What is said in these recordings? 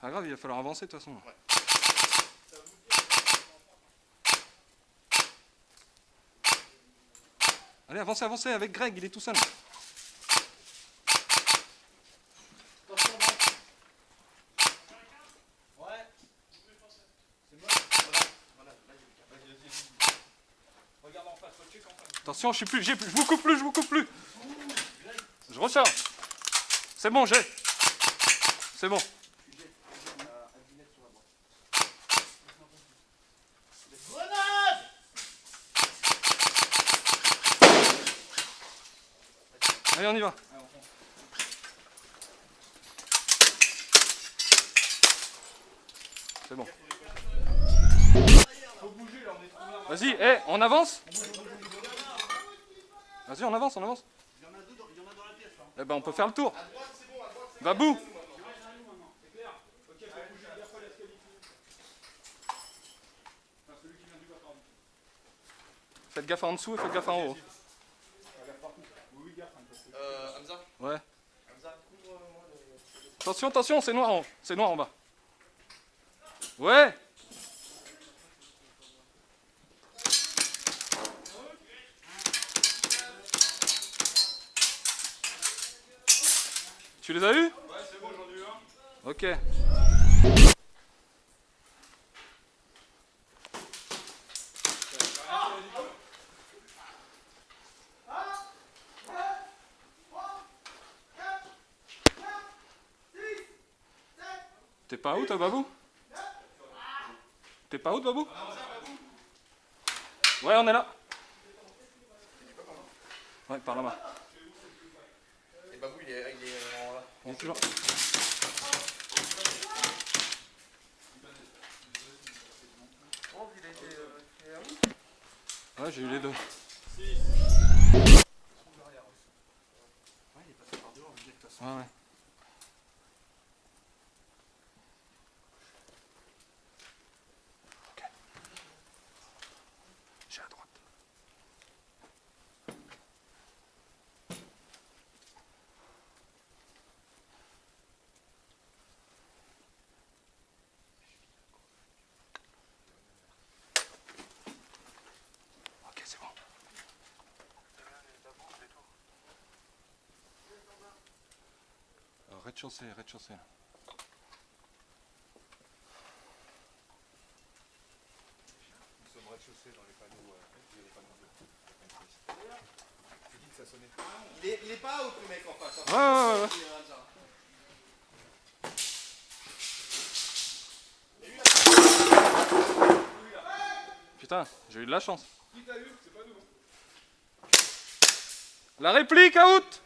Pas grave, il va falloir avancer de toute façon. Ouais. Allez, avancez, avancez avec Greg, il est tout seul. Attention, je vous coupe plus, je vous coupe plus. Je recharge. C'est bon, j'ai. C'est bon. Allez, on y va. C'est bon. Vas-y, on avance. Vas-y, on avance, on avance. Il y en a dans la pièce là. Eh ben, on peut faire le tour. À droite, c'est bon, à droite, c'est Babou. bon. Faites gaffe en dessous et faites gaffe en haut. Hamza. Ouais. Hamza, couvre-moi le... Attention, attention, c'est noir en bas. Ouais. Tu les as eus? Ouais, c'est bon, j'en ai eu un. Ok. T'es pas out, Babou? T'es pas out, Babou? Ouais, on est là. Ouais, par là-bas. Et Babou, il est en... Il est toujours. Ouais, j'ai eu les deux. Ouais, ouais. Ok. J'ai à droite. Ok, c'est bon. Rez-de-chaussée, rez-de-chaussée. Nous sommes rez-de-chaussée dans les panneaux. J'ai dit que ça sonnait. Il est pas out le mec en face. Ouais, ouais, ouais. Putain, j'ai eu de la chance. Qui t'a eu? C'est pas nous. La réplique, out!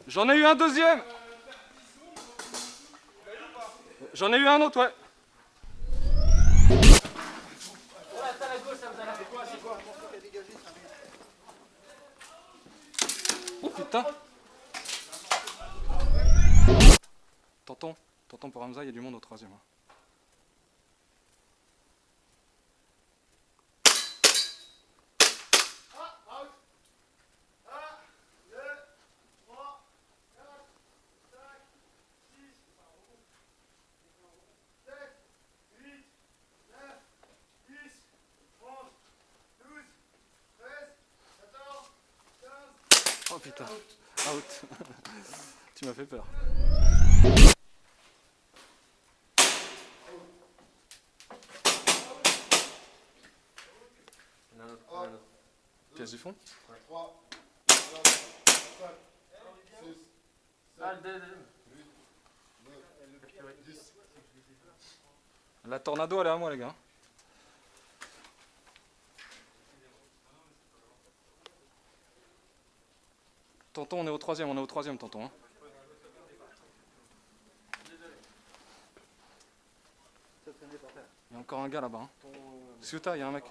J'en ai eu un deuxième. J'en ai eu un autre, ouais. Oh putain. Tonton pour Hamza, il y a du monde au troisième. Oh putain, out. Tu m'as fait peur. Pièce du fond. 3, 10. La tornado, elle est à moi, les gars. Tonton, on est au troisième, tonton. Hein. Il y a encore un gars là-bas. Hein. Ceuta, il y a un mec.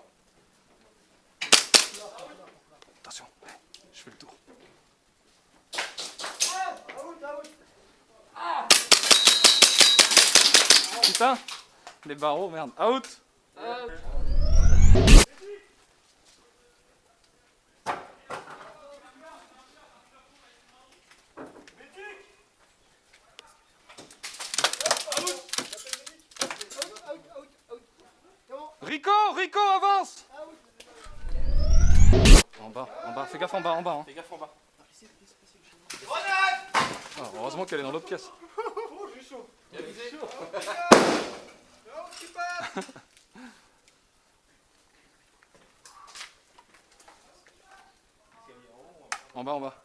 Attention, je fais le tour. Putain, les barreaux, merde. Out. Rico, avance. En bas, fais gaffe en bas, hein. Fais gaffe en bas. Ah, heureusement qu'elle est dans l'autre pièce. Oh, j'ai chaud. Bien visé. En bas.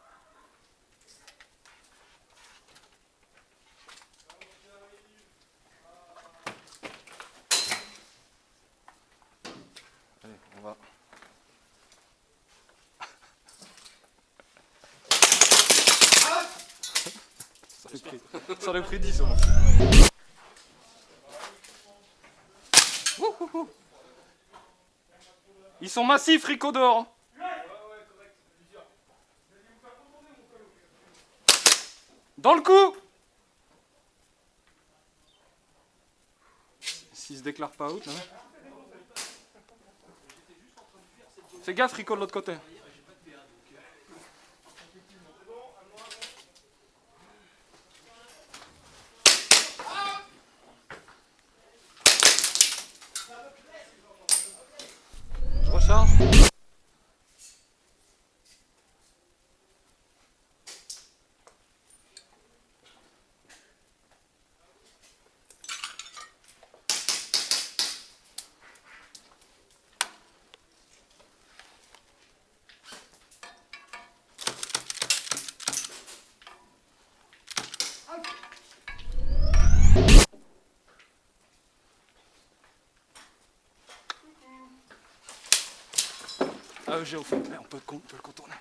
Allez, on va. Ça aurait pris 10 au moins. Ouh. Ils sont massifs, Rico dehors. Dans le cou. S'il se déclare pas out, hein. Fais gaffe, Rico de l'autre côté. Je recharge. J'ai au fond, mais on peut le contourner.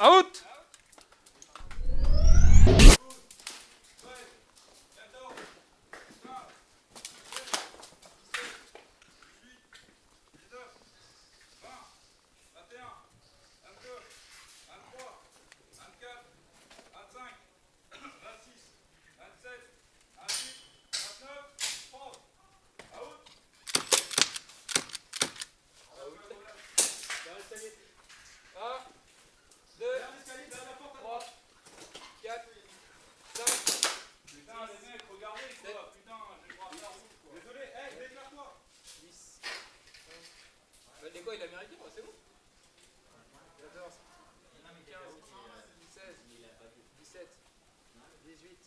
Out. Quoi, il est américain, c'est bon. 14, 15, 16, 17, 18,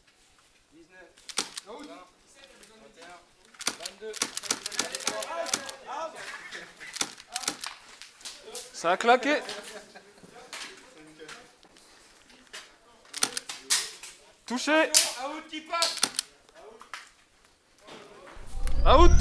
19, 20, 21, 22. Ça a claqué. Touché. Out qui passe. Out.